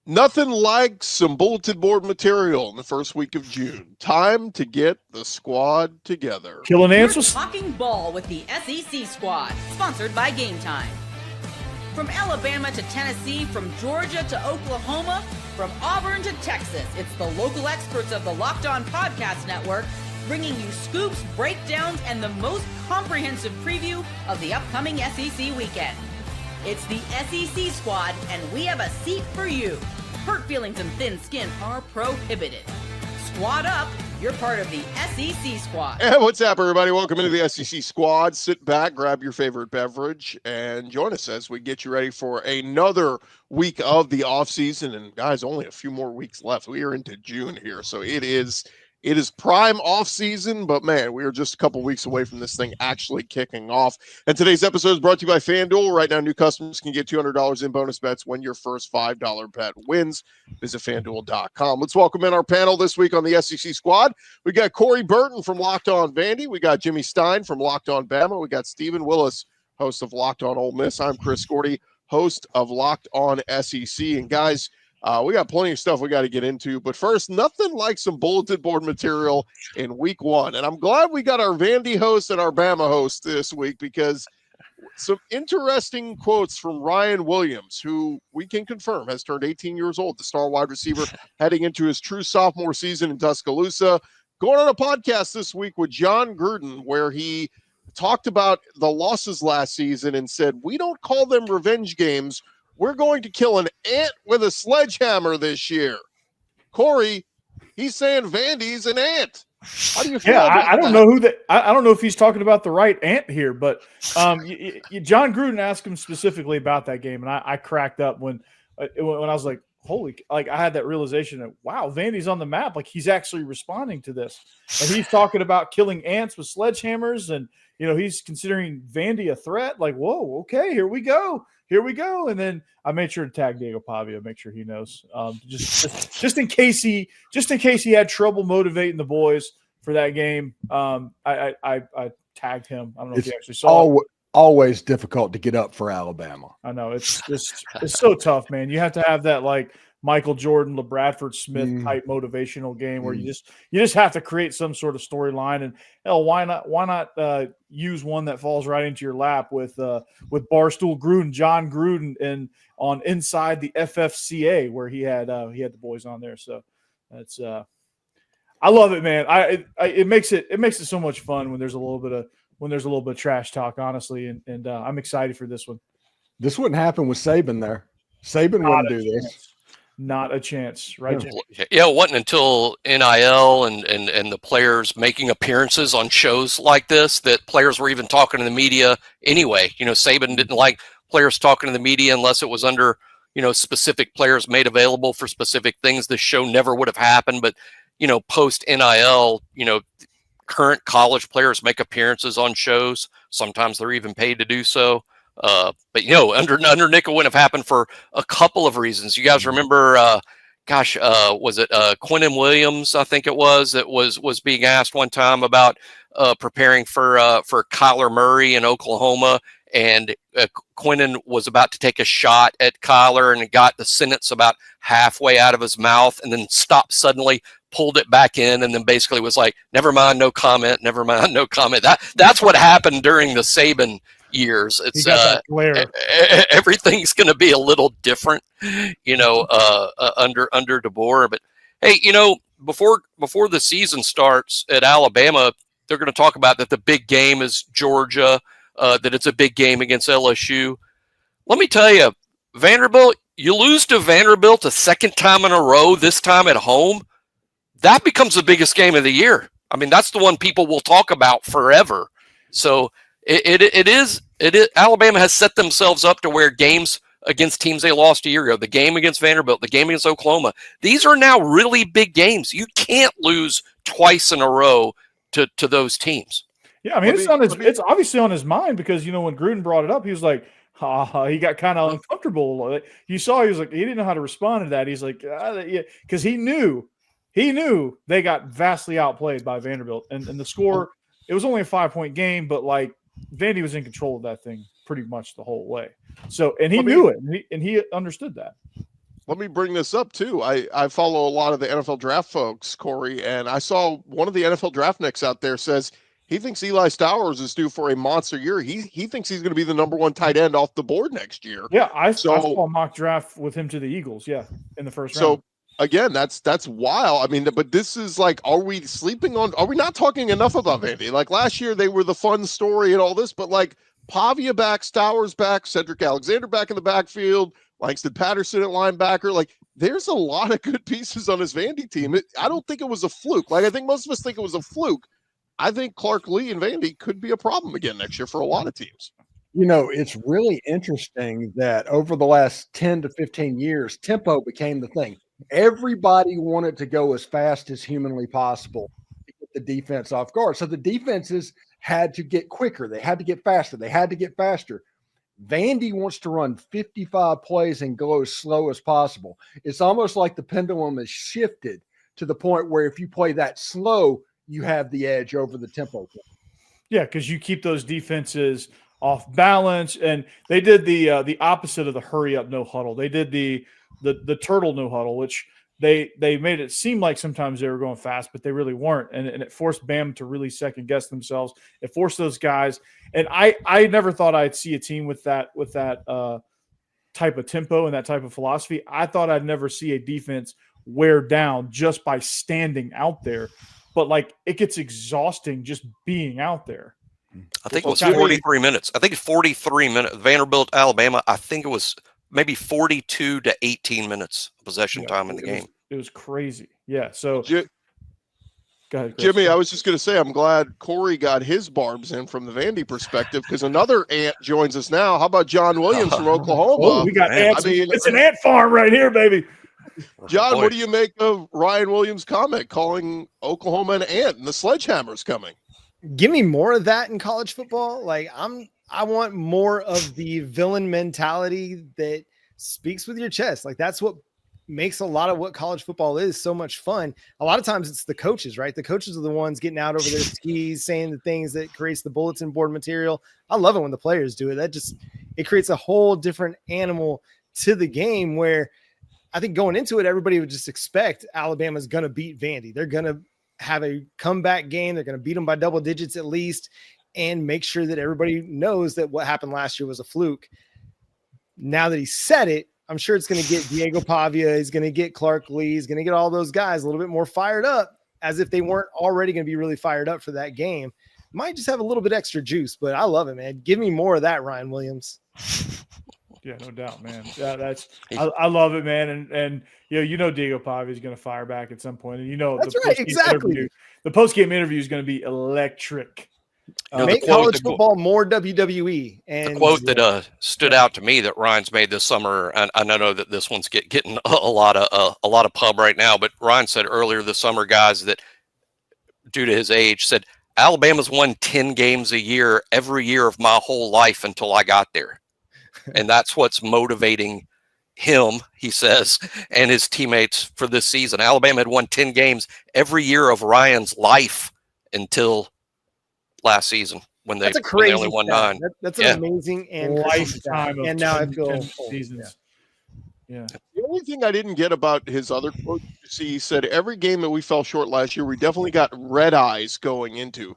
Nothing like some bulletin board material in the first week of June. Time to get the squad together. Killing You're answers. talking ball with the SEC squad, sponsored by Game Time. From Alabama to Tennessee, from Georgia to Oklahoma, from Auburn to Texas, it's the local experts of the Locked On Podcast Network bringing you scoops, breakdowns, and the most comprehensive preview of the upcoming SEC weekend. It's the SEC squad, and we have a seat for you. Hurt feelings and thin skin are prohibited. Squad up, you're part of the SEC squad. And what's up, everybody? Welcome into the SEC squad. Sit back, grab your favorite beverage, and join us as we get you ready for another week of the offseason. And guys, only a few more weeks left. We are into June here, so it is prime off season, but man, we are just a couple weeks away from this thing actually kicking off. And today's episode is brought to you by FanDuel. Right now, new customers can get $200 in bonus bets when your first $5 bet wins. Visit FanDuel.com. Let's welcome in our panel this week on the SEC squad. We got Corey Burton from Locked On Vandy. We got Jimmy Stein from Locked On Bama. We got Stephen Willis, host of Locked On Ole Miss. I'm Chris Gordy, host of Locked On SEC. And guys, we got plenty of stuff we got to get into, but first, nothing like some bulletin board material in week one. And I'm glad we got our Vandy host and our Bama host this week, because some interesting quotes from Ryan Williams, who we can confirm has turned 18 years old, the star wide receiver heading into his true sophomore season in Tuscaloosa, going on a podcast this week with John Gruden, where he talked about the losses last season and said, we don't call them revenge games. We're going to kill an ant with a sledgehammer this year. Corey, he's saying Vandy's an ant. How do you feel about I don't that? know who I don't know if he's talking about the right ant here, but John Gruden asked him specifically about that game, and I cracked up when I was like, I had that realization that, wow, Vandy's on the map. Like, he's actually responding to this. And he's talking about killing ants with sledgehammers, and, he's considering Vandy a threat. Like, whoa, okay, here we go. And then I made sure to tag Diego Pavia, make sure he knows, just in case he had trouble motivating the boys for that game. I tagged him. I don't know if he actually saw it. Always difficult to get up for Alabama. I know it's so tough, man. You have to have that like Michael Jordan, LeBradford Smith type motivational game where you just have to create some sort of storyline. And hell, why not use one that falls right into your lap with Barstool Gruden, John Gruden, and on Inside the FFCA, where he had the boys on there. So that's I love it, man. It makes it so much fun when there's a little bit of trash talk, honestly, and I'm excited for this one. This wouldn't happen with Saban there. Saban wouldn't do this. Not a chance, right? Yeah, it wasn't until NIL and the players making appearances on shows like this that players were even talking to the media anyway. Saban didn't like players talking to the media unless it was under, specific players made available for specific things. This show never would have happened. But, post NIL, current college players make appearances on shows. Sometimes they're even paid to do so. But under Nick, it wouldn't have happened for a couple of reasons. You guys remember, was it Quinnen Williams? I think it was that was being asked one time about preparing for Kyler Murray in Oklahoma, and Quinnen was about to take a shot at Kyler and got the sentence about halfway out of his mouth, and then stopped suddenly, pulled it back in, and then basically was like, "Never mind, no comment. Never mind, no comment." That's what happened during the Saban years. It's everything's going to be a little different, under DeBoer. But hey, before the season starts at Alabama, they're going to talk about that the big game is Georgia, that it's a big game against LSU. Let me tell you, Vanderbilt, you lose to Vanderbilt a second time in a row, this time at home, that becomes the biggest game of the year. I mean, that's the one people will talk about forever. So it is. Alabama has set themselves up to where games against teams they lost a year ago, the game against Vanderbilt, the game against Oklahoma, these are now really big games. You can't lose twice in a row to those teams. Yeah, I mean, it's obviously on his mind, because when Gruden brought it up, he was like, he got kind of uncomfortable. You saw he was like, he didn't know how to respond to that. He's like, because he knew they got vastly outplayed by Vanderbilt, and the score, it was only a 5-point game, but like Vandy was in control of that thing pretty much the whole way. So, and he knew it, and he understood that. let me bring this up too. I follow a lot of the NFL draft folks, Corey, and I saw one of the NFL draft nicks out there says he thinks Eli Stowers is due for a monster year. He thinks he's going to be the #1 tight end off the board next year. Yeah, I saw a mock draft with him to the Eagles. Yeah, in the first round. So again, that's wild. I mean, but this is like, are we not talking enough about Vandy? Like last year, they were the fun story and all this, but like Pavia back, Stowers back, Cedric Alexander back in the backfield, Langston Patterson at linebacker. Like there's a lot of good pieces on this Vandy team. I don't think it was a fluke. Like I think most of us think it was a fluke. I think Clark Lee and Vandy could be a problem again next year for a lot of teams. You know, it's really interesting that over the last 10 to 15 years, tempo became the thing. Everybody wanted to go as fast as humanly possible to get the defense off guard. So the defenses had to get quicker. They had to get faster. Vandy wants to run 55 plays and go as slow as possible. It's almost like the pendulum has shifted to the point where if you play that slow, you have the edge over the tempo. Yeah, because you keep those defenses off balance, and they did the opposite of the hurry up no huddle. They did the turtle no huddle, which they made it seem like sometimes they were going fast, but they really weren't, and it forced Bam to really second guess themselves. It forced those guys, and I never thought I'd see a team with that type of tempo and that type of philosophy. I thought I'd never see a defense wear down just by standing out there. But like it gets exhausting just being out there. I think it was 43 minutes. I think 43 minutes. Vanderbilt, Alabama. I think it was maybe 42 to 18 minutes possession time in the game. It was crazy. Yeah. So go ahead, Chris. Jimmy, I was just going to say, I'm glad Corey got his barbs in from the Vandy perspective because another ant joins us now. How about John Williams from Oklahoma? Oh, we got ants. I mean, it's an ant farm right here, baby. John, what do you make of Ryan Williams' comment calling Oklahoma an ant and the sledgehammer's coming? Give me more of that in college football. Like I want more of the villain mentality that speaks with your chest. Like that's what makes a lot of what college football is so much fun. A lot of times it's the coaches, right? The coaches are the ones getting out over their skis, saying the things that creates the bulletin board material. I love it when the players do it. It creates a whole different animal to the game where I think going into it, everybody would just expect Alabama's going to beat Vandy. They're going to have a comeback game. They're going to beat them by double digits at least and make sure that everybody knows that what happened last year was a fluke. Now that he said it, I'm sure it's going to get Diego Pavia. He's going to get Clark Lee. He's going to get all those guys a little bit more fired up as if they weren't already going to be really fired up for that game. Might just have a little bit extra juice, but I love it, man. Give me more of that, Ryan Williams. Yeah, no doubt, man. Yeah, I love it, man. And Diego Pavia is going to fire back at some point, and that's right, exactly. The post-game interview is going to be electric. Make college football more WWE. And the quote that stood out to me that Ryan's made this summer, and I know that this one's getting a lot of pub right now, but Ryan said earlier this summer, guys, that due to his age, said Alabama's won 10 games a year every year of my whole life until I got there. And that's what's motivating him, he says, and his teammates for this season. Alabama had won 10 games every year of Ryan's life until last season when they only won 9. That's an amazing and lifetime. And now I feel seasons. Yeah. The only thing I didn't get about his other quote, he said every game that we fell short last year, we definitely got red eyes going into.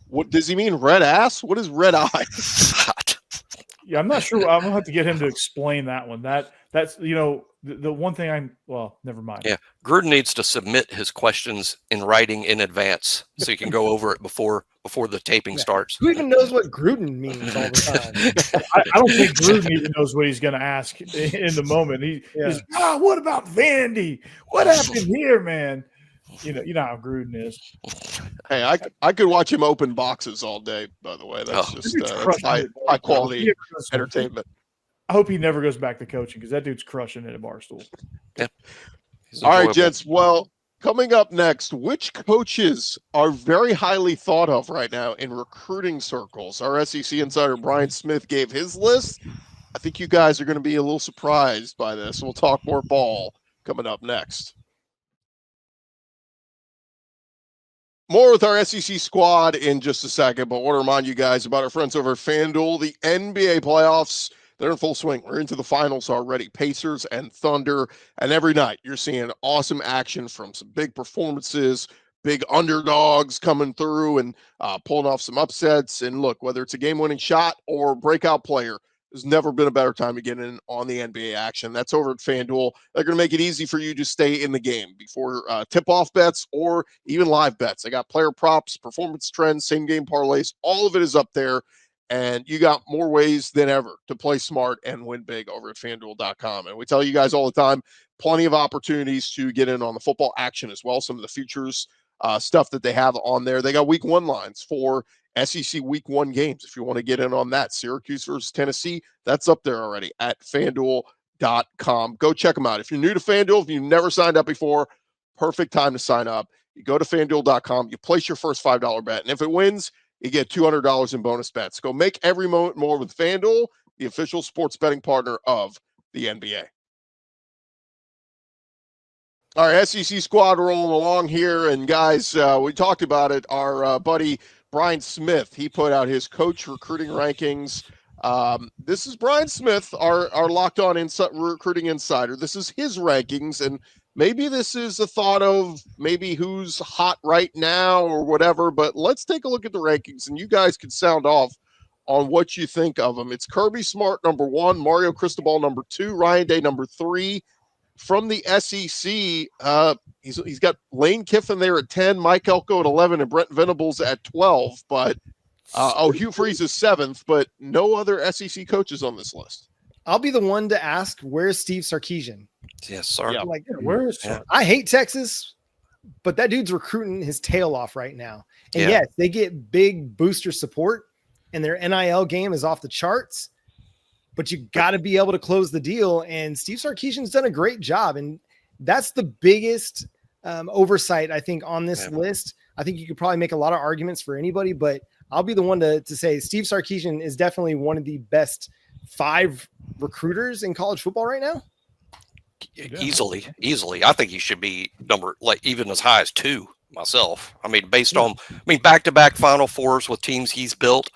What does he mean? Red ass? What is red eyes? Yeah, I'm not sure. I'm gonna have to get him to explain that one. That's the one thing never mind. Yeah, Gruden needs to submit his questions in writing in advance so you can go over it before the taping starts. Who even knows what Gruden means all the time? I don't think Gruden even knows what he's going to ask in the moment. He's what about Vandy? What happened here, man? You know how Gruden is. Hey, I could watch him open boxes all day. By the way, that's that's high quality entertainment. I hope he never goes back to coaching because that dude's crushing it at Barstool. Yeah. All right, gents. Well, coming up next, which coaches are very highly thought of right now in recruiting circles? Our SEC insider Brian Smith gave his list. I think you guys are going to be a little surprised by this. We'll talk more ball coming up next. More with our SEC squad in just a second, but I want to remind you guys about our friends over at FanDuel. The NBA playoffs, they're in full swing. We're into the finals already. Pacers and Thunder. And every night you're seeing awesome action from some big performances, big underdogs coming through and pulling off some upsets. And look, whether it's a game-winning shot or breakout player, there's never been a better time to get in on the NBA action. That's over at FanDuel. They're going to make it easy for you to stay in the game before tip-off bets or even live bets. They got player props, performance trends, same-game parlays. All of it is up there, and you got more ways than ever to play smart and win big over at FanDuel.com. And we tell you guys all the time, plenty of opportunities to get in on the football action as well. Some of the futures stuff that they have on there. They got week 1 lines for SEC week 1 games. If you want to get in on that, Syracuse versus Tennessee, that's up there already at FanDuel.com. Go check them out. If you're new to FanDuel, if you've never signed up before, perfect time to sign up. You go to FanDuel.com, you place your first $5 bet, and if it wins, you get $200 in bonus bets. Go make every moment more with FanDuel, the official sports betting partner of the NBA. All right, SEC squad rolling along here. And guys, we talked about it. Our buddy Brian Smith, he put out his coach recruiting rankings. This is Brian Smith, our locked on recruiting insider. This is his rankings. And maybe this is a thought of maybe who's hot right now or whatever. But let's take a look at the rankings, and you guys can sound off on what you think of them. It's Kirby Smart, number 1, Mario Cristobal, number 2, Ryan Day, number 3. From the SEC, he's got Lane Kiffin there at 10, Mike Elko at 11, and Brent Venables at 12. But Hugh Freeze is 7th, but no other SEC coaches on this list. I'll be the one to ask, where's Steve Sarkisian? Yes, sir. Yeah. Like, Where is I hate Texas, but that dude's recruiting his tail off right now. And yes, they get big booster support, and their NIL game is off the charts. But you got to be able to close the deal. And Steve Sarkisian's done a great job. And that's the biggest oversight, I think, on this list. I think you could probably make a lot of arguments for anybody, but I'll be the one to say Steve Sarkisian is definitely one of the best 5 recruiters in college football right now. Easily. I think he should be even as high as 2 myself. I mean, based on, back-to-back Final Fours with teams he's built,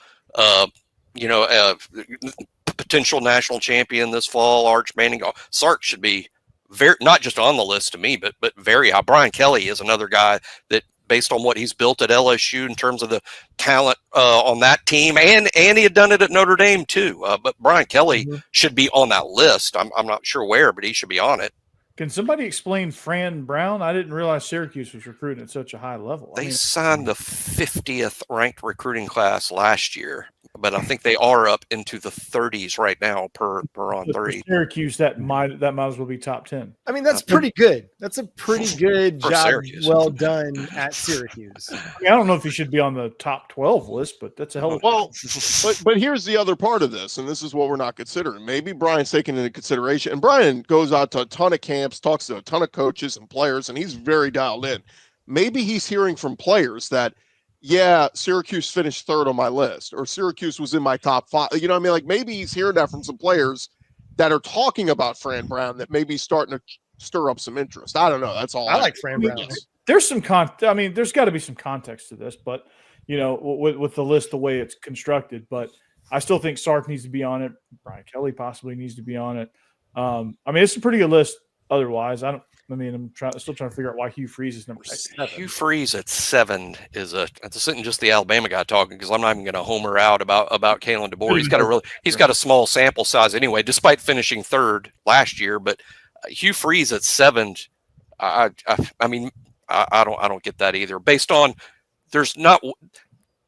potential national champion this fall, Arch Manning. Sark should be very, not just on the list to me, but very high. Brian Kelly is another guy that, based on what he's built at LSU in terms of the talent on that team, and he had done it at Notre Dame too. But Brian Kelly should be on that list. I'm not sure where, but he should be on it. Can somebody explain Fran Brown? I didn't realize Syracuse was recruiting at such a high level. They signed the 50th ranked recruiting class last year, but I think they are up into the 30s right now per on 30. Syracuse, that might as well be top 10. I mean, that's pretty good. That's a pretty good job. Syracuse. Well done at Syracuse. I don't know if he should be on the top 12 list, but that's a hell of a but here's the other part of this, and this is what we're not considering. Maybe Brian's taking into consideration, and Brian goes out to a ton of camps, talks to a ton of coaches and players, and he's very dialed in. Maybe he's hearing from players that, yeah, Syracuse finished 3rd on my list, or Syracuse was in my top 5. You know what I mean? Like, maybe he's hearing that from some players that are talking about Fran Brown that may be starting to stir up some interest. I don't know. That's all. I like Fran Brown. There's some there's got to be some context to this, but with the list the way it's constructed. But I still think Sark needs to be on it. Brian Kelly possibly needs to be on it. It's a pretty good list. Otherwise, I'm still trying to figure out why Hugh Freeze is number 7. Hugh Freeze at 7 this isn't just the Alabama guy talking, because I'm not even going to homer out about Kalen DeBoer. He's got a small sample size anyway, despite finishing 3rd last year. But Hugh Freeze at 7, I don't get that either. Based on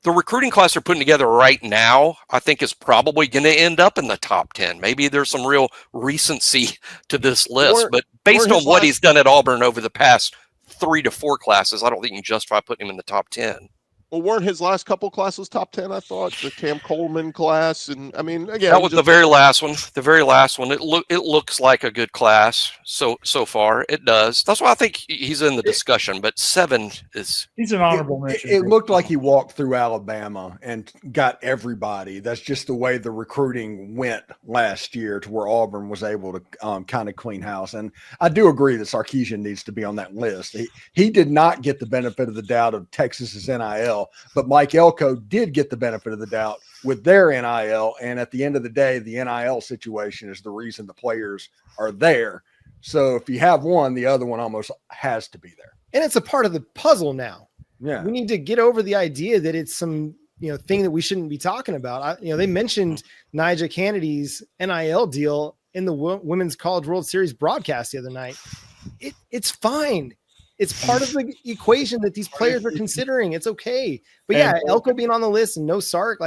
the recruiting class they're putting together right now, I think is probably going to end up in the top 10. Maybe there's some real recency to this list, but based on what he's done at Auburn over the past 3 to 4 classes, I don't think you can justify putting him in the top 10. Well, weren't his last couple classes top 10? I thought the Cam Coleman class, and again, that was the very last one. The very last one. It looks like a good class so far. It does. That's why I think he's in the discussion. But 7 is he's an honorable mention. It looked like he walked through Alabama and got everybody. That's just the way the recruiting went last year, to where Auburn was able to kind of clean house. And I do agree that Sarkisian needs to be on that list. He did not get the benefit of the doubt of Texas's NIL. NIL, but Mike Elko did get the benefit of the doubt with their NIL. And at the end of the day, the NIL situation is the reason the players are there. So if you have one, the other one almost has to be there. And it's a part of the puzzle now. Yeah. We need to get over the idea that it's some, thing that we shouldn't be talking about. They mentioned Nyjah Kennedy's NIL deal in the Women's College World Series broadcast the other night. It's fine. It's part of the equation that these players are considering. It's okay. But yeah, Elko being on the list and no Sark,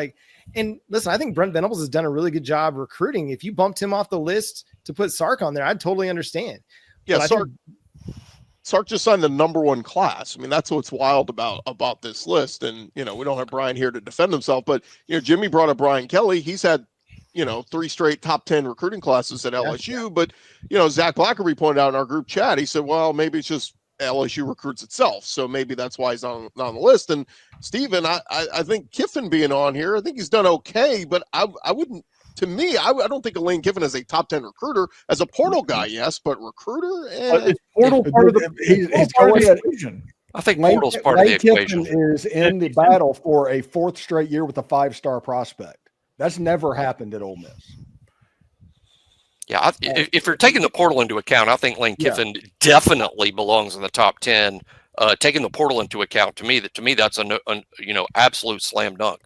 and listen, I think Brent Venables has done a really good job recruiting. If you bumped him off the list to put Sark on there, I'd totally understand. Yeah, Sark just signed the number 1 class. I mean, that's what's wild about this list. And, we don't have Brian here to defend himself, but, Jimmy brought up Brian Kelly. He's had, 3 straight top 10 recruiting classes at LSU. But, Zach Blackerby pointed out in our group chat, he said, well, maybe it's just LSU recruits itself. So maybe that's why he's on the list. And Stephen, I think Kiffin being on here, I think he's done okay, but I wouldn't. To me, I don't think Lane Kiffin is a top 10 recruiter. As a portal guy, yes, but recruiter, it's portal part of the equation. I think portal's part of the equation. Kiffin is in the battle for a 4th straight year with a 5-star prospect. That's never happened at Ole Miss. Yeah, if you're taking the portal into account, I think Lane Kiffin definitely belongs in the top 10. Taking the portal into account, to me, that's an absolute slam dunk.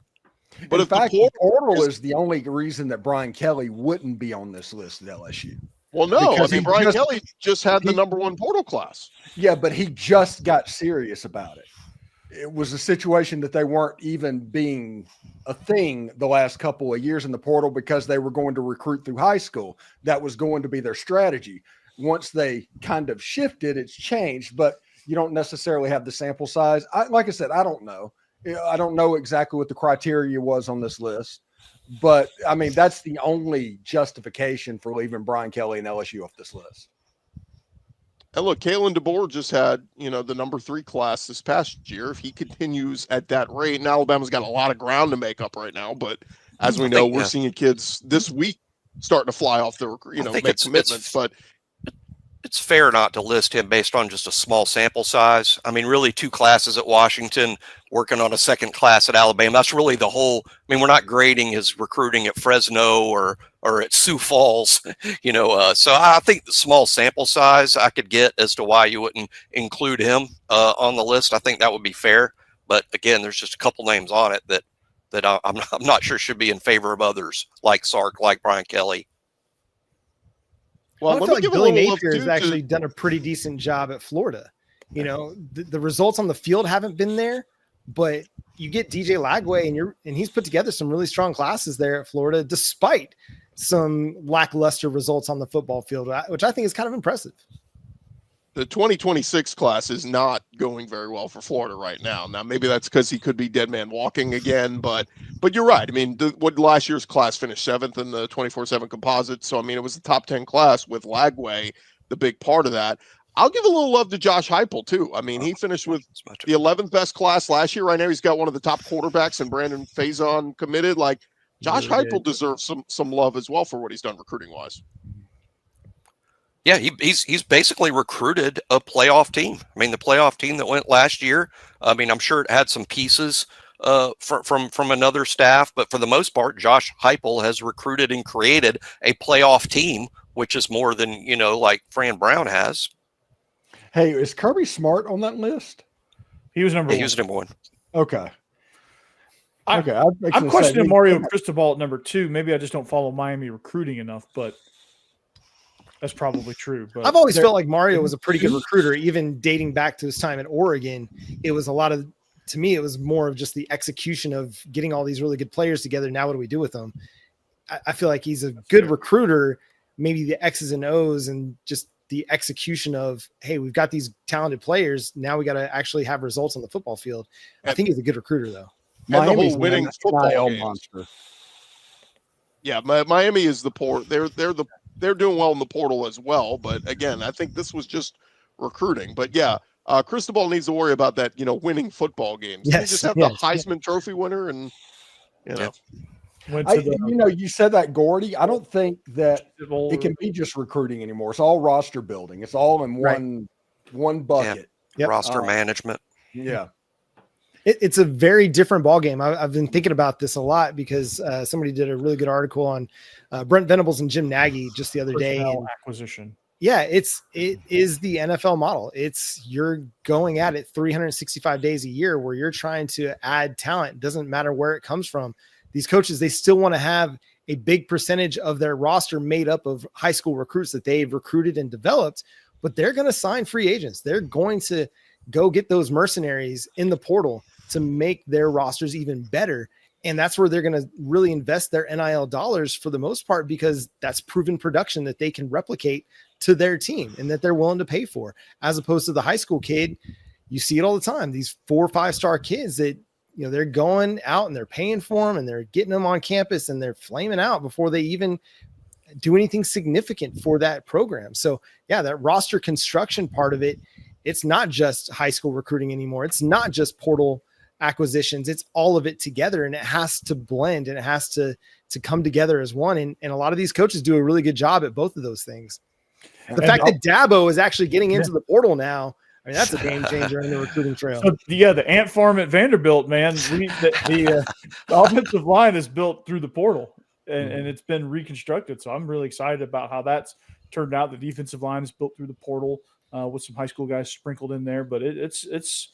But in fact, the portal is the only reason that Brian Kelly wouldn't be on this list at LSU. Well, no, Brian Kelly just had the number 1 portal class. Yeah, but he just got serious about it. It was a situation that they weren't even being a thing the last couple of years in the portal because they were going to recruit through high school. That was going to be their strategy. Once they kind of shifted, it's changed, but you don't necessarily have the sample size. Like I said, I don't know. I don't know exactly what the criteria was on this list, but I mean, that's the only justification for leaving Brian Kelly and LSU off this list. And look, Kalen DeBoer just had, the number 3 class this past year. If he continues at that rate, and Alabama's got a lot of ground to make up right now, but as we know, we're seeing kids this week starting to fly off the, make commitments, but it's fair not to list him based on just a small sample size. I mean, really 2 classes at Washington, working on a 2nd class at Alabama. That's really the whole. I mean, we're not grading his recruiting at Fresno or at Sioux Falls, So I think the small sample size I could get as to why you wouldn't include him on the list. I think that would be fair. But again, there's just a couple names on it that I'm not sure should be in favor of others, like Sark, like Brian Kelly. Well, I feel like Billy Napier has actually done a pretty decent job at Florida. The results on the field haven't been there, but you get DJ Lagway and he's put together some really strong classes there at Florida, despite some lackluster results on the football field, which I think is kind of impressive. The 2026 class is not going very well for Florida right now. Now, maybe that's because he could be dead man walking again, but you're right. I mean, what last year's class finished 7th in the 24/7 composite. So, I mean, it was the top 10 class with Lagway, the big part of that. I'll give a little love to Josh Heupel too. I mean, he finished with the 11th best class last year. Right now, he's got one of the top quarterbacks and Brandon Faison committed. Like, Josh Heupel deserves some love as well for what he's done recruiting wise. Yeah, he's basically recruited a playoff team. I mean, the playoff team that went last year, I mean, I'm sure it had some pieces from another staff, but for the most part, Josh Heupel has recruited and created a playoff team, which is more than, like Fran Brown has. Hey, is Kirby Smart on that list? He was number 1. He was number 1. Okay. I'm questioning Mario Cristobal at number 2. Maybe I just don't follow Miami recruiting enough, but that's probably true. But I've always felt like Mario was a pretty good recruiter, even dating back to his time at Oregon. It was to me, it was more of just the execution of getting all these really good players together. Now, what do we do with them? I feel like he's a good recruiter, maybe the X's and O's and just the execution of, hey, we've got these talented players. Now we got to actually have results on the football field. I think he's a good recruiter, though. And the whole winning football monster. Yeah, Miami is the port. They're doing well in the portal as well. But again, I think this was just recruiting. But yeah, Cristobal needs to worry about that. Winning football games. Yes, just have the Heisman Trophy winner, and you said that, Gordy. I don't think that it can be just recruiting anymore. It's all roster building. It's all in one bucket. Roster management. Yeah. It's a very different ballgame. I've been thinking about this a lot because somebody did a really good article on Brent Venables and Jim Nagy just the other day. And, acquisition. yeah, it is the NFL model. You're going at it 365 days a year where you're trying to add talent. It doesn't matter where it comes from. These coaches, they still want to have a big percentage of their roster made up of high school recruits that they've recruited and developed, but they're going to sign free agents. They're going to go get those mercenaries in the portal to make their rosters even better. And that's where they're going to really invest their NIL dollars for the most part, because that's proven production that they can replicate to their team and that they're willing to pay for, as opposed to the high school kid. You see it all the time. These 4 or 5 star kids that, they're going out and they're paying for them and they're getting them on campus and they're flaming out before they even do anything significant for that program. So yeah, that roster construction part of it, it's not just high school recruiting anymore. It's not just portal acquisitions. It's all of it together, and it has to blend and it has to come together as one. And a lot of these coaches do a really good job at both of those things. The fact that Dabo is actually getting into the portal now, I mean, that's a game changer in the recruiting trail. So, the ant farm at Vanderbilt, man, the offensive line is built through the portal, and it's been reconstructed. So I'm really excited about how that's turned out. The defensive line is built through the portal with some high school guys sprinkled in there, but it's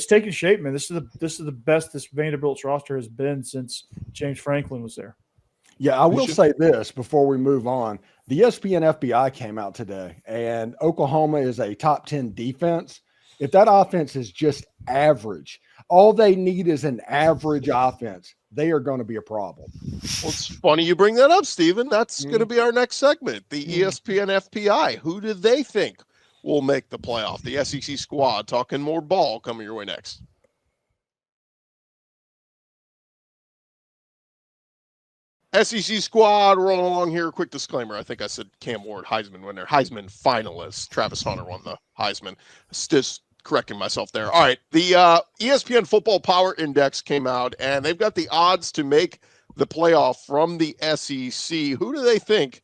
taking shape, man. This is the best this Vanderbilt's roster has been since James Franklin was there. Yeah, I will say this before we move on. The ESPN FBI came out today, and Oklahoma is a top 10 defense. If that offense is just average, all they need is an average offense, they are going to be a problem. Well, it's funny you bring that up, Stephen. That's going to be our next segment, the ESPN FPI. Who do they think will make the playoff? The SEC squad, talking more ball, coming your way next. SEC squad rolling along here. Quick disclaimer. I think I said Cam Ward, Heisman winner, Heisman finalist. Travis Hunter won the Heisman. Just correcting myself there. All right. The ESPN Football Power Index came out, and they've got the odds to make the playoff from the SEC. Who do they think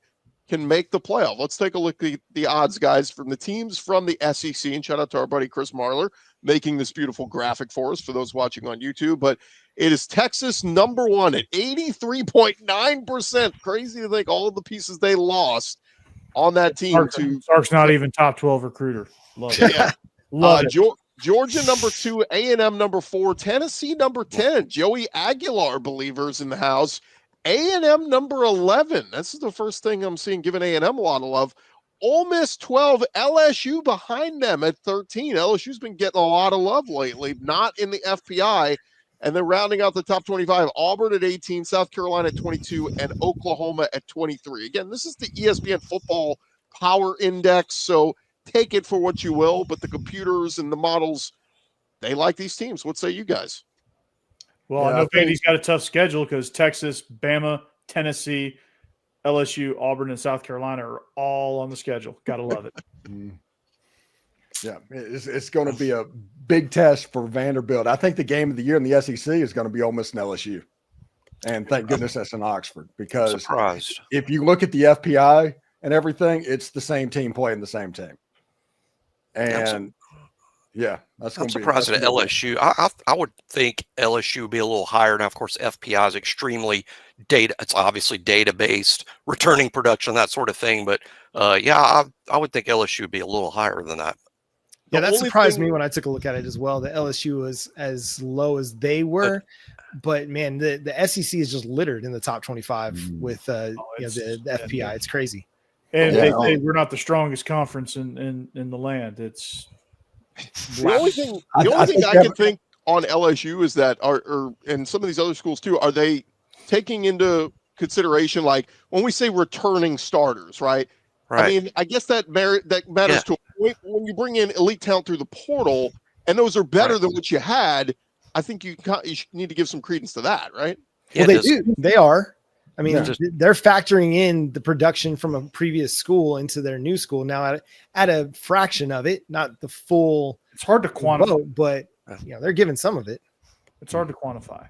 can make the playoff? Let's take a look at the odds, guys, from the teams from the SEC. And shout out to our buddy Chris Marler making this beautiful graphic for us for those watching on YouTube. But it is Texas number 1 at 83.9%. Crazy to think all of the pieces they lost on that team. Sark's not even top 12 recruiter. Love it. Yeah. Love it. Georgia number 2, A&M number 4, Tennessee number 10. Joey Aguilar believers in the house. A&M number 11. This is the first thing I'm seeing giving A&M a lot of love. Ole Miss 12, LSU behind them at 13. LSU's been getting a lot of love lately, not in the FPI. And then rounding out the top 25, Auburn at 18, South Carolina at 22, and Oklahoma at 23. Again, this is the ESPN Football Power Index, so take it for what you will, but the computers and the models, they like these teams. What say you guys? Well, I know Vandy's got a tough schedule because Texas, Bama, Tennessee, LSU, Auburn, and South Carolina are all on the schedule. Got to love it. Yeah, it's going to be a big test for Vanderbilt. I think the game of the year in the SEC is going to be Ole Miss and LSU. And thank goodness that's in Oxford, because if you look at the FPI and everything, it's the same team playing the same team. And yeah, that's going to be. I'm surprised at LSU. I would think LSU would be a little higher. Now, of course, FPI is extremely data. It's obviously data based, returning production, that sort of thing. But I would think LSU would be a little higher than that. Yeah, that surprised me when I took a look at it as well. The LSU was as low as they were, but man, the SEC is just littered in the top 25 with the FPI. It's crazy. And they say we're not the strongest conference in the land. It's the only thing I can think on LSU is that, or and some of these other schools too, are they taking into consideration, like when we say returning starters, right? I mean, I guess that matters to a point. When you bring in elite talent through the portal, and those are better than what you had, I think you need to give some credence to that, right? Well, they do. They are. I mean, they're factoring in the production from a previous school into their new school now at a fraction of it, not the full. It's hard to quantify, but they're giving some of it. It's hard to quantify.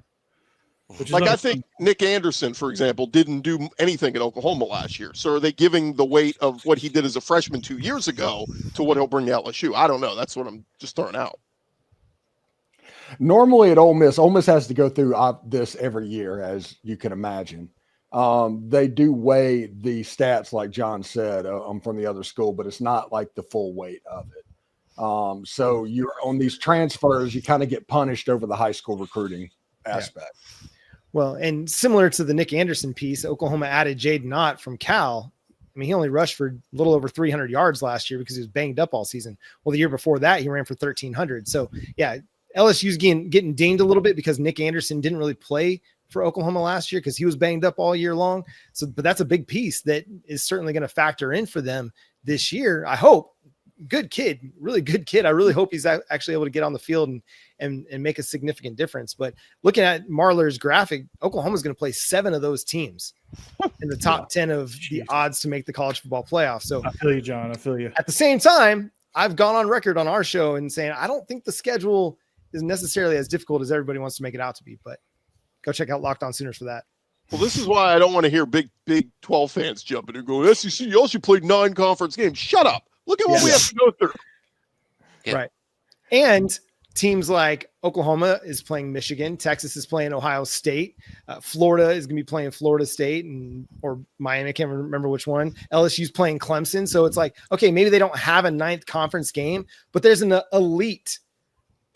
Like I think Nick Anderson, for example, didn't do anything at Oklahoma last year. So are they giving the weight of what he did as a freshman 2 years ago to what he'll bring to LSU? I don't know. That's what I'm just throwing out. Normally at Ole Miss has to go through this every year, as you can imagine. They do weigh the stats, like John said. I'm from the other school, but it's not like the full weight of it. So you're on these transfers, you kind of get punished over the high school recruiting aspect. Yeah. Well, and similar to the Nick Anderson piece, Oklahoma added Jaden Ott from Cal. I mean, he only rushed for a little over 300 yards last year because he was banged up all season. Well, the year before that, he ran for 1,300. So, yeah, LSU's getting dinged a little bit because Nick Anderson didn't really play for Oklahoma last year because he was banged up all year long. So, but that's a big piece that is certainly going to factor in for them this year. I hope. Good kid, really good kid. I really hope he's actually able to get on the field and make a significant difference. But looking at Marler's graphic, Oklahoma's going to play 7 of those teams in the top 10 of the odds to make the college football playoff. So I feel you, John. I feel you. At the same time, I've gone on record on our show and saying I don't think the schedule is necessarily as difficult as everybody wants to make it out to be. But go check out Locked On Sooners for that. Well, this is why I don't want to hear Big 12 fans jumping and going, SEC, you also played 9 conference games. Shut up. Look at what we have to go through. Yeah. Right. And teams like Oklahoma is playing Michigan. Texas is playing Ohio State. Florida is going to be playing Florida State or Miami. I can't remember which one. LSU's playing Clemson. So it's like, okay, maybe they don't have a 9th conference game, but there's an elite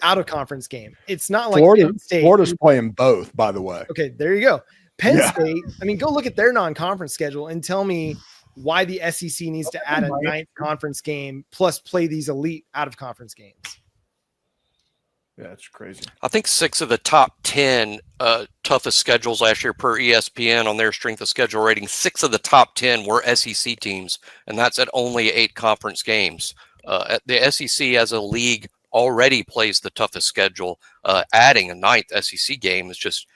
out of conference game. It's not like Florida's playing both, by the way. Okay, there you go. Penn State, I mean, go look at their non-conference schedule and tell me why the SEC needs to add a 9th conference game plus play these elite out of conference games. Yeah, it's crazy. I think 6 of the top 10 toughest schedules last year per ESPN on their strength of schedule rating, 6 of the top 10 were SEC teams, and that's at only 8 conference games. The SEC as a league already plays the toughest schedule. Adding a 9th SEC game is just,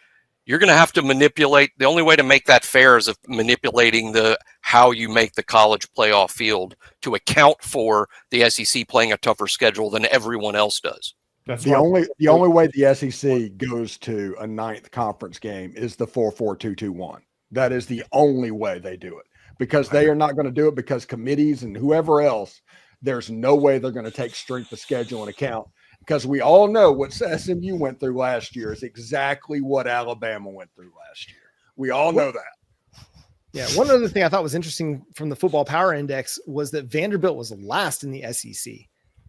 you're going to have to manipulate. The only way to make that fair is manipulating how you make the college playoff field to account for the SEC playing a tougher schedule than everyone else does. That's the only way the SEC goes to a 9th conference game is the 4-4-2-2-1. That is the only way they do it, because they are not going to do it because committees and whoever else, there's no way they're going to take strength of schedule into account, because we all know what SMU went through last year is exactly what Alabama went through last year. We all know that. Yeah. One other thing I thought was interesting from the Football Power Index was that Vanderbilt was last in the SEC,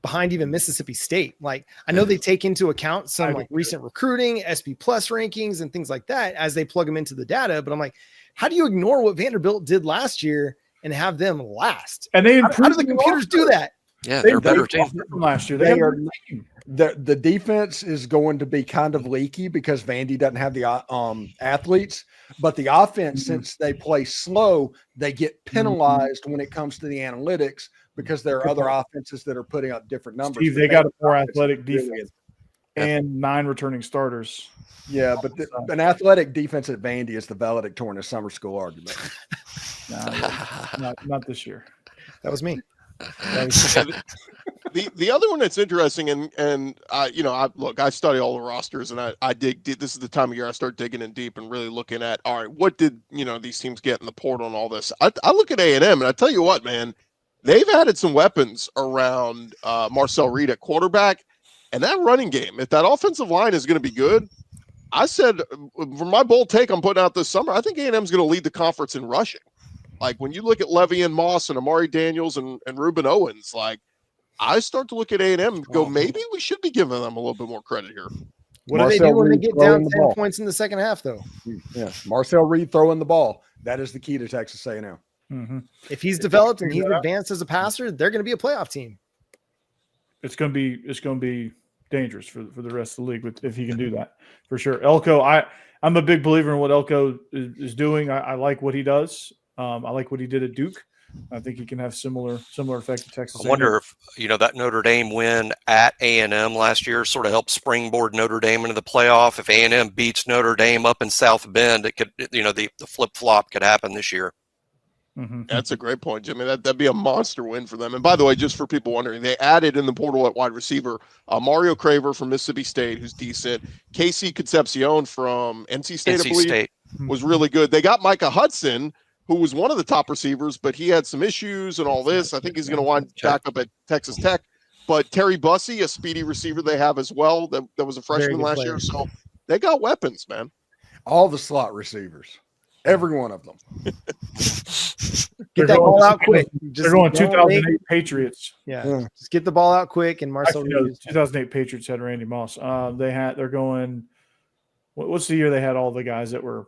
behind even Mississippi State. Like, I know they take into account some like recent recruiting, SP Plus rankings, and things like that as they plug them into the data. But I'm like, how do you ignore what Vanderbilt did last year and have them last? And they how do the computers do that? Yeah, they're a better team from last year. The defense is going to be kind of leaky because Vandy doesn't have the athletes, but the offense, since they play slow, they get penalized when it comes to the analytics because there are other offenses that are putting up different numbers. Steve, they got a more athletic defense and 9 returning starters. Yeah, but an athletic defense at Vandy is the valedictorian of summer school argument. Not this year. That was me. The other one that's interesting, and I study all the rosters, and I dig. This is the time of year I start digging in deep and really looking at, all right, what did these teams get in the portal and all this. I look at A&M, and I tell you what, man, they've added some weapons around Marcel Reed at quarterback, and that running game. If that offensive line is going to be good, I said for my bold take I'm putting out this summer, I think A&M is going to lead the conference in rushing. Like, when you look at Levy and Moss and Amari Daniels and Ruben Owens, like, I start to look at A&M and go, maybe we should be giving them a little bit more credit here. What do they do when they get down 10 points in the second half, though? Yeah, Marcel Reed throwing the ball. That is the key to Texas A&M. Mm-hmm. If he's developed and he's advanced as a passer, they're going to be a playoff team. It's going to be dangerous for the rest of the league if he can do that, for sure. Elko, I'm a big believer in what Elko is doing. I like what he does. I like what he did at Duke. I think he can have similar effect to Texas. I wonder if that Notre Dame win at A&M last year sort of helped springboard Notre Dame into the playoff. If A&M beats Notre Dame up in South Bend, it could the flip flop could happen this year. Mm-hmm. That's a great point, Jimmy. That'd be a monster win for them. And by the way, just for people wondering, they added in the portal at wide receiver Mario Craver from Mississippi State, who's decent. Casey Concepcion from NC State, I believe, was really good. They got Micah Hudson, who was one of the top receivers, but he had some issues and all this. I think he's going to wind back up at Texas Tech. but Terry Bussey, a speedy receiver they have as well, that was a freshman last year. So they got weapons, man. All the slot receivers, every one of them. Get that ball out quick. They're going 2008 Patriots. Yeah, just get the ball out quick. And Marcel Actually, no, Reeves. 2008 Patriots had Randy Moss. They're going. What's the year they had all the guys that were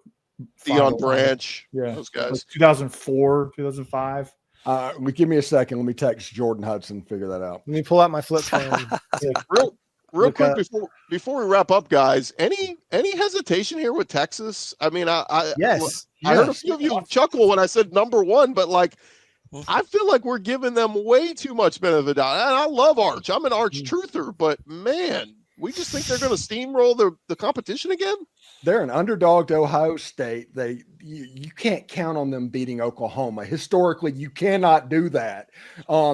Deion Branch? Yeah, those guys. 2004, 2005. Give me a second. Let me text Jordan Hudson. Figure that out. Let me pull out my flip phone. Real quick before we wrap up, guys. Any hesitation here with Texas? I mean, I heard a few of you chuckle when I said number one, but like, I feel like we're giving them way too much benefit of the doubt. And I love Arch. I'm an Arch truther, but man, we just think they're going to steamroll the competition again. They're an underdog to Ohio State. You can't count on them beating Oklahoma. Historically, you cannot do that.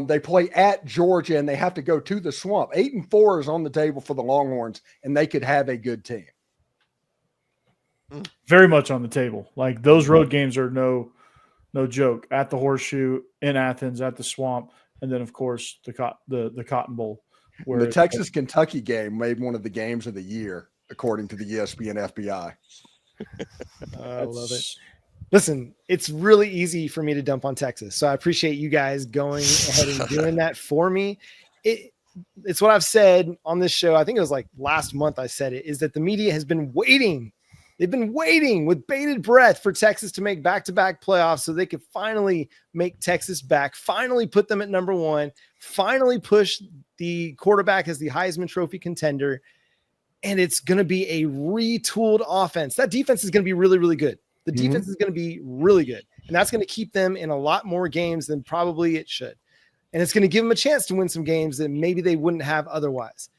They play at Georgia, and they have to go to the Swamp. 8-4 is on the table for the Longhorns, and they could have a good team. Very much on the table. Like those road games are no joke. At the Horseshoe, in Athens, at the Swamp, and then of course the Cotton Bowl. Where the Texas-Kentucky game made one of the games of the year, according to the ESPN FBI. I love it. Listen, it's really easy for me to dump on Texas, so I appreciate you guys going ahead and doing that for me. It's what I've said on this show. I think it was like last month I said it, is that the media has been waiting. They've been waiting with bated breath for Texas to make back-to-back playoffs so they could finally make Texas back, finally put them at number one, finally push the quarterback as the Heisman Trophy contender. And it's going to be a retooled offense. That defense is going to be really, really good. The defense is going to be really good. And that's going to keep them in a lot more games than probably it should. And it's going to give them a chance to win some games that maybe they wouldn't have otherwise.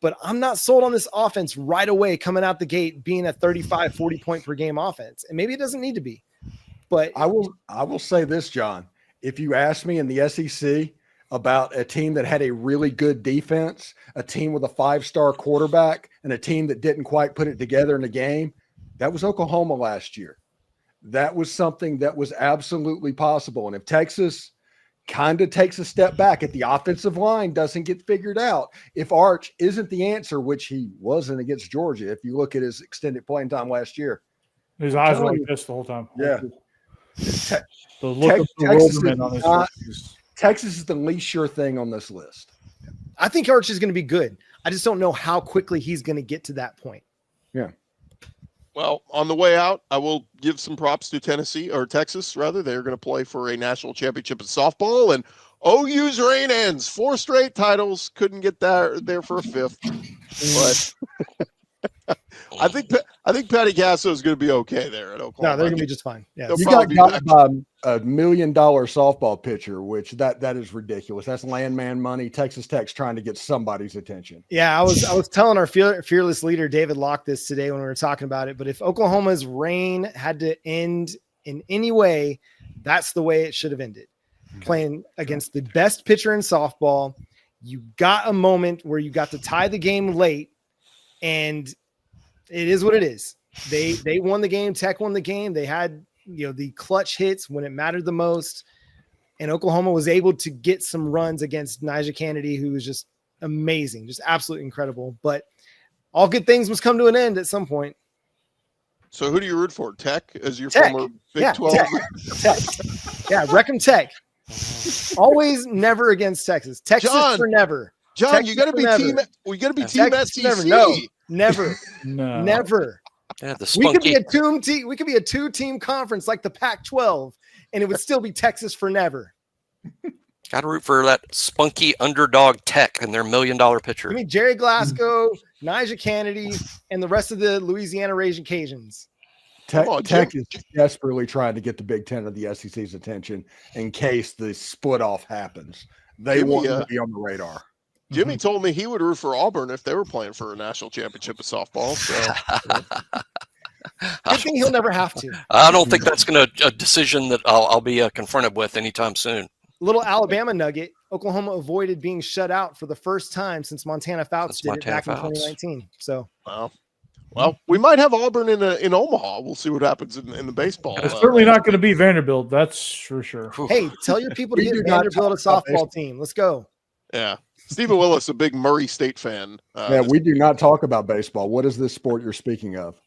But I'm not sold on this offense right away coming out the gate being a 35, 40 point per game offense. And maybe it doesn't need to be. But I will say this, John. If you ask me in the SEC about a team that had a really good defense, a team with a 5-star quarterback, and a team that didn't quite put it together in a game, that was Oklahoma last year. That was something that was absolutely possible. And if Texas kind of takes a step back, if the offensive line doesn't get figured out, if Arch isn't the answer, which he wasn't against Georgia, if you look at his extended playing time last year. His eyes were like this the whole time. Yeah. The look of bewilderment on his face. Texas is the least sure thing on this list. I think Arch is going to be good. I just don't know how quickly he's going to get to that point. Yeah. Well, on the way out, I will give some props to Texas, rather. They're going to play for a national championship in softball, and OU's reign ends. 4 straight titles. Couldn't get there for a 5th. But I think Patty Casso is going to be okay there at Oklahoma. No, they're going to be just fine. Yeah. You got by a $1 million softball pitcher, which that is ridiculous. That's landman money. Texas Tech's trying to get somebody's attention. Yeah, I was telling our fearless leader David Locke this today when we were talking about it. But if Oklahoma's reign had to end in any way, that's the way it should have ended. Playing against the best pitcher in softball, you got a moment where you got to tie the game late, and it is what it is. They won the game. Tech won the game. They had the clutch hits when it mattered the most, and Oklahoma was able to get some runs against Nigel Kennedy, who was just amazing, just absolutely incredible. But all good things must come to an end at some point. So who do you root for? Tech as your Tech. former Big 12? Tech. Yeah, wreck 'em Tech. Always never against Texas. Texas for never. John, Texas you got to be never. team. We got to be Texas team for SEC. Never. No. Never. Yeah, the We could spunky. be a two-team. We could be a 2-team conference like the Pac-12, and it would still be Texas for never. Got to root for that spunky underdog Tech and their $1 million pitcher. I mean, Jerry Glasgow, Nigel Kennedy, and the rest of the Louisiana Raging Cajuns. Tech is desperately trying to get the Big Ten of the SEC's attention in case the split off happens. They want to be on the radar. Jimmy told me he would root for Auburn if they were playing for a national championship of softball. So Good thing he'll never have to. I don't think that's going to a decision that I'll be confronted with anytime soon. Little Alabama nugget: Oklahoma avoided being shut out for the first time since Montana Fouts did it back in 2019. So, well, we might have Auburn in Omaha. We'll see what happens in the baseball. It's certainly not going to be Vanderbilt. That's for sure. hey, tell your people to We get do not Vanderbilt a talk about softball team. Let's go. Yeah. Stephen Willis, a big Murray State fan. Yeah, we do not talk about baseball. What is this sport you're speaking of?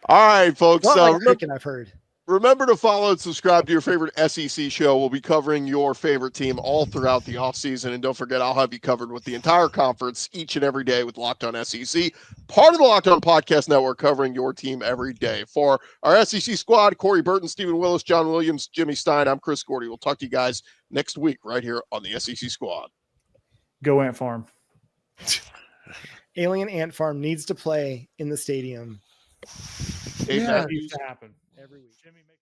All right, folks. Not like cricket, I've heard. Remember to follow and subscribe to your favorite SEC show. We'll be covering your favorite team all throughout the offseason. And don't forget, I'll have you covered with the entire conference each and every day with Locked On SEC, part of the Locked On Podcast Network, covering your team every day. For our SEC squad, Corey Burton, Stephen Willis, John Williams, Jimmy Stein, I'm Chris Gordy. We'll talk to you guys next week right here on the SEC squad. Go Ant Farm. Alien Ant Farm needs to play in the stadium. Dave That Matthews. needs to happen every week. Jimmy, make